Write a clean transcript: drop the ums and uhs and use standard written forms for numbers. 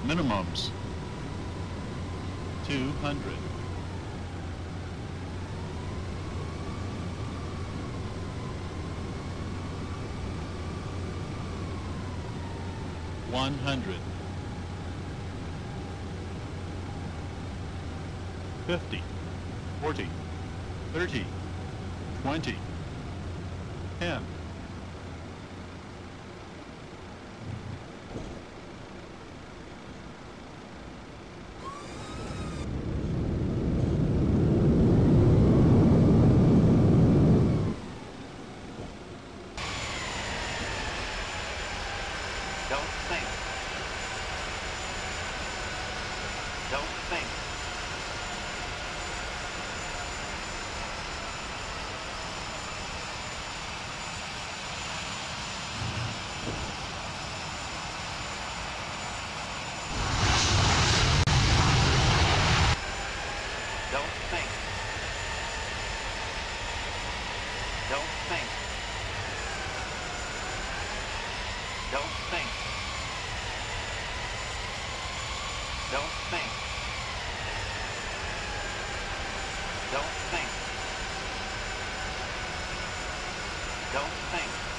Minimums. 200. 100. 50. 40. 30. 20. 10. Don't think. Don't think. Don't think. Don't think. Don't think. Don't think. Don't think. Don't think.